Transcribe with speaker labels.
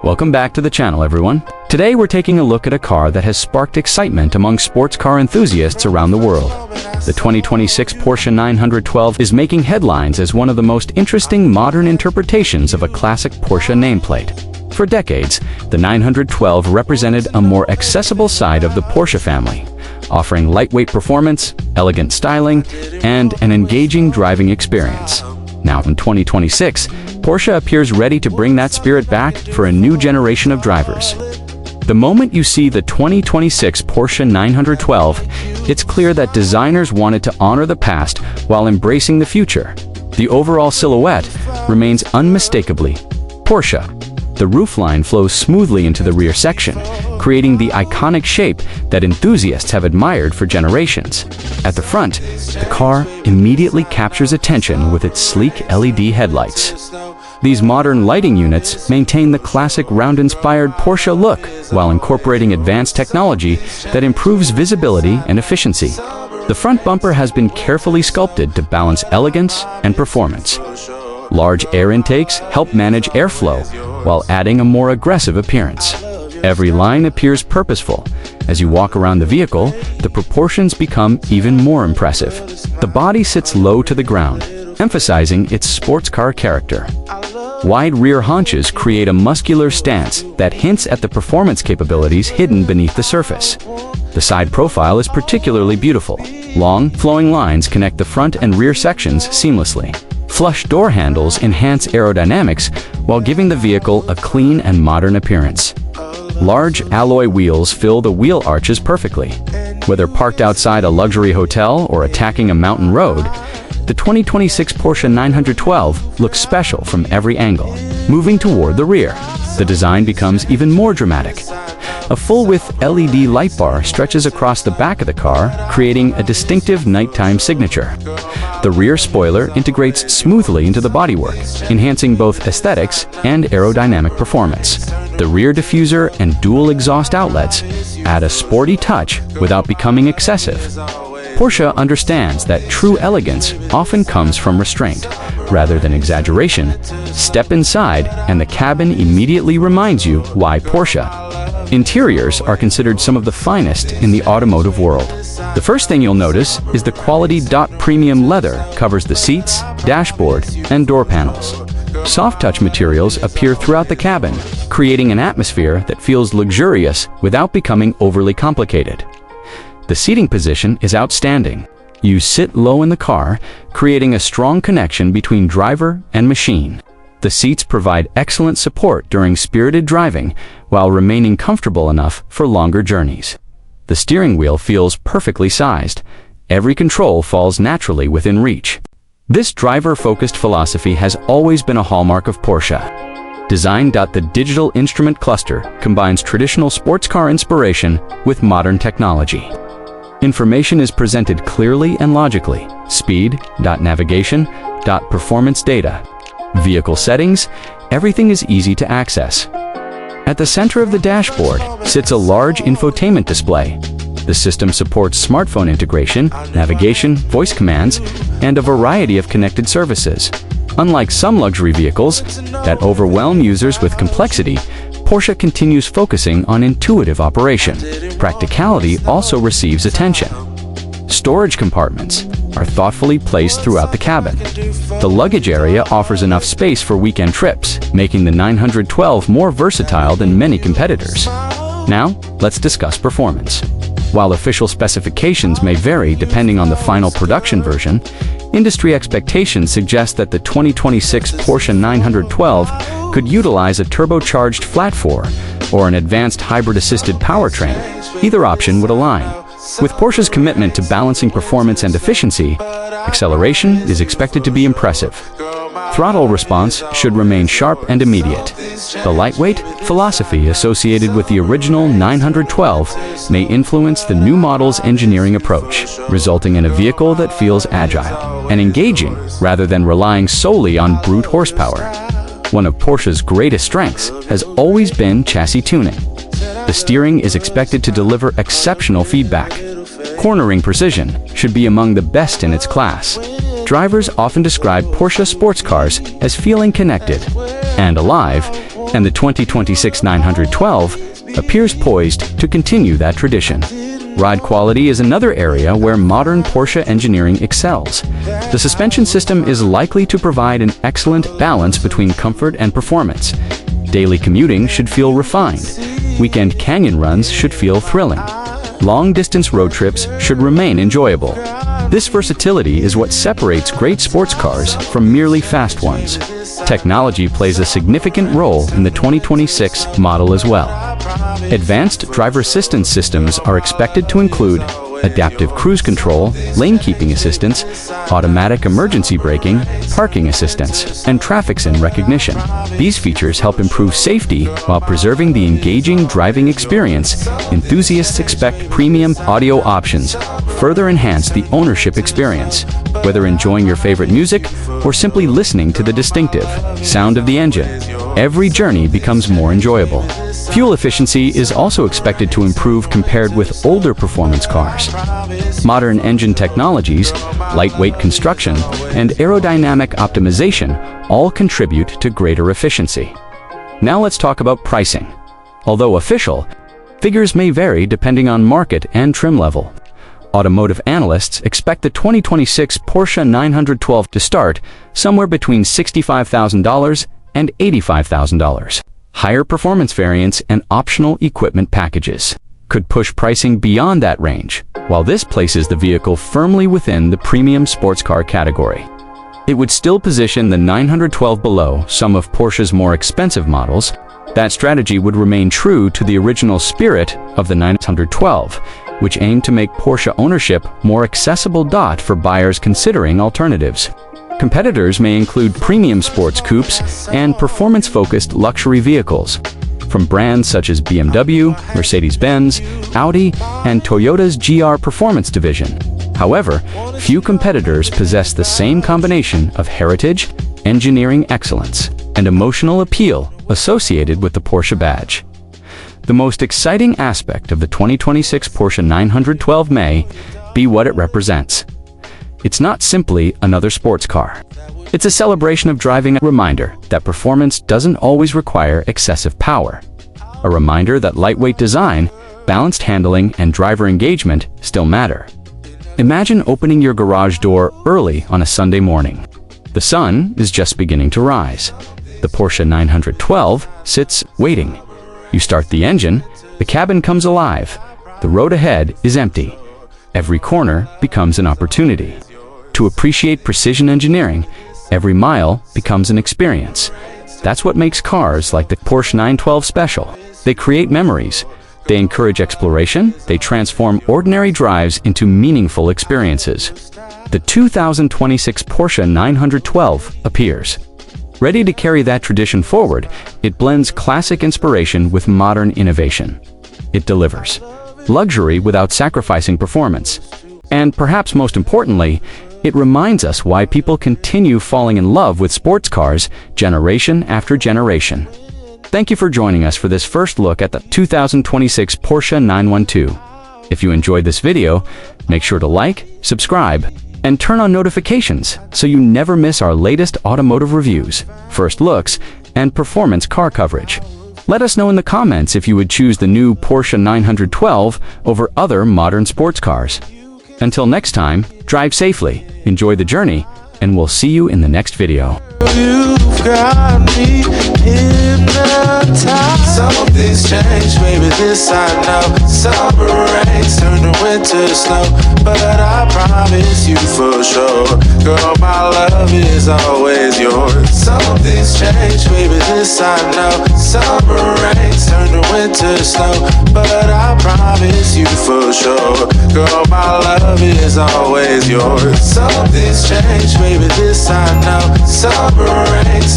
Speaker 1: Welcome back to the channel, everyone. Today we're taking a look at a car that has sparked excitement among sports car enthusiasts around the world. The 2026 Porsche 912 is making headlines as one of the most interesting modern interpretations of a classic Porsche nameplate. For decades, the 912 represented a more accessible side of the Porsche family, offering lightweight performance, elegant styling, and an engaging driving experience. Now in 2026, Porsche appears ready to bring that spirit back for a new generation of drivers. The moment you see the 2026 Porsche 912, it's clear that designers wanted to honor the past while embracing the future. The overall silhouette remains unmistakably Porsche. The roofline flows smoothly into the rear section, creating the iconic shape that enthusiasts have admired for generations. At the front, the car immediately captures attention with its sleek LED headlights. These modern lighting units maintain the classic round-inspired Porsche look while incorporating advanced technology that improves visibility and efficiency. The front bumper has been carefully sculpted to balance elegance and performance. Large air intakes help manage airflow while adding a more aggressive appearance. Every line appears purposeful. As you walk around the vehicle, the proportions become even more impressive. The body sits low to the ground, emphasizing its sports car character. Wide rear haunches create a muscular stance that hints at the performance capabilities hidden beneath the surface. The side profile is particularly beautiful. Long, flowing lines connect the front and rear sections seamlessly. Flush door handles enhance aerodynamics while giving the vehicle a clean and modern appearance. Large alloy wheels fill the wheel arches perfectly. Whether parked outside a luxury hotel or attacking a mountain road, the 2026 Porsche 912 looks special from every angle. Moving toward the rear, the design becomes even more dramatic. A full-width LED light bar stretches across the back of the car, creating a distinctive nighttime signature. The rear spoiler integrates smoothly into the bodywork, enhancing both aesthetics and aerodynamic performance. The rear diffuser and dual exhaust outlets add a sporty touch without becoming excessive. Porsche understands that true elegance often comes from restraint, rather than exaggeration. Step inside, and the cabin immediately reminds you why Porsche. Interiors are considered some of the finest in the automotive world. The first thing you'll notice is the quality premium leather covers the seats, dashboard, and door panels. Soft-touch materials appear throughout the cabin, creating an atmosphere that feels luxurious without becoming overly complicated. The seating position is outstanding. You sit low in the car, creating a strong connection between driver and machine. The seats provide excellent support during spirited driving while remaining comfortable enough for longer journeys. The steering wheel feels perfectly sized. Every control falls naturally within reach. This driver-focused philosophy has always been a hallmark of Porsche. Designed, the digital instrument cluster combines traditional sports car inspiration with modern technology. Information is presented clearly and logically. Speed, navigation, performance data. Vehicle settings, everything is easy to access. At the center of the dashboard sits a large infotainment display. The system supports smartphone integration, navigation, voice commands, and a variety of connected services. Unlike some luxury vehicles that overwhelm users with complexity, Porsche continues focusing on intuitive operation. Practicality also receives attention. Storage compartments are thoughtfully placed throughout the cabin. The luggage area offers enough space for weekend trips, making the 912 more versatile than many competitors. Now, let's discuss performance. While official specifications may vary depending on the final production version, industry expectations suggest that the 2026 Porsche 912 could utilize a turbocharged flat-four or an advanced hybrid-assisted powertrain. Either option would align. With Porsche's commitment to balancing performance and efficiency, acceleration is expected to be impressive. Throttle response should remain sharp and immediate. The lightweight philosophy associated with the original 912 may influence the new model's engineering approach, resulting in a vehicle that feels agile and engaging rather than relying solely on brute horsepower. One of Porsche's greatest strengths has always been chassis tuning. The steering is expected to deliver exceptional feedback. Cornering precision should be among the best in its class. Drivers often describe Porsche sports cars as feeling connected. and alive, and the 2026 912 appears poised to continue that tradition. Ride quality is another area where modern Porsche engineering excels. The suspension system is likely to provide an excellent balance between comfort and performance. Daily commuting should feel refined. Weekend canyon runs should feel thrilling. Long-distance road trips should remain enjoyable. This versatility is what separates great sports cars from merely fast ones. Technology plays a significant role in the 2026 model as well. Advanced driver assistance systems are expected to include adaptive cruise control, lane keeping assistance, automatic emergency braking, parking assistance, and traffic sign recognition. These features help improve safety while preserving the engaging driving experience. Enthusiasts expect premium audio options further enhance the ownership experience. Whether enjoying your favorite music or simply listening to the distinctive sound of the engine, every journey becomes more enjoyable. Fuel efficiency is also expected to improve compared with older performance cars. Modern engine technologies, lightweight construction, and aerodynamic optimization all contribute to greater efficiency. Now let's talk about pricing. Although official, figures may vary depending on market and trim level. Automotive analysts expect the 2026 Porsche 912 to start somewhere between $65,000 and $85,000. Higher performance variants and optional equipment packages could push pricing beyond that range, while this places the vehicle firmly within the premium sports car category. It would still position the 912 below some of Porsche's more expensive models. That strategy would remain true to the original spirit of the 912, which aimed to make Porsche ownership more accessible for buyers considering alternatives. Competitors may include premium sports coupes and performance-focused luxury vehicles, from brands such as BMW, Mercedes-Benz, Audi, and Toyota's GR Performance division. However, few competitors possess the same combination of heritage, engineering excellence, and emotional appeal associated with the Porsche badge. The most exciting aspect of the 2026 Porsche 912 may be what it represents. It's not simply another sports car. It's a celebration of driving, a reminder that performance doesn't always require excessive power. A reminder that lightweight design, balanced handling, and driver engagement still matter. Imagine opening your garage door early on a Sunday morning. The sun is just beginning to rise. The Porsche 912 sits waiting. You start the engine, the cabin comes alive. The road ahead is empty. Every corner becomes an opportunity. To appreciate precision engineering, every mile becomes an experience. That's what makes cars like the Porsche 912 special. They create memories. They encourage exploration. They transform ordinary drives into meaningful experiences. The 2026 Porsche 912 appears. Ready to carry that tradition forward, it blends classic inspiration with modern innovation. It delivers luxury without sacrificing performance. And perhaps most importantly, it reminds us why people continue falling in love with sports cars generation after generation. Thank you for joining us for this first look at the 2026 Porsche 912. If you enjoyed this video, make sure to like, subscribe, and turn on notifications so you never miss our latest automotive reviews, first looks, and performance car coverage. Let us know in the comments if you would choose the new Porsche 912 over other modern sports cars. Until next time, drive safely, enjoy the journey, and we'll see you in the next video.
Speaker 2: You've got me hypnotized. Something's changed, baby, this I know. Summer rains turn to winter snow, but I promise you for sure, girl, my love is always yours. Something's changed, baby, this I know. Summer rains turn to winter snow, but I promise you for sure, girl, my love is always yours. Something's changed, baby, this I know. Summer rains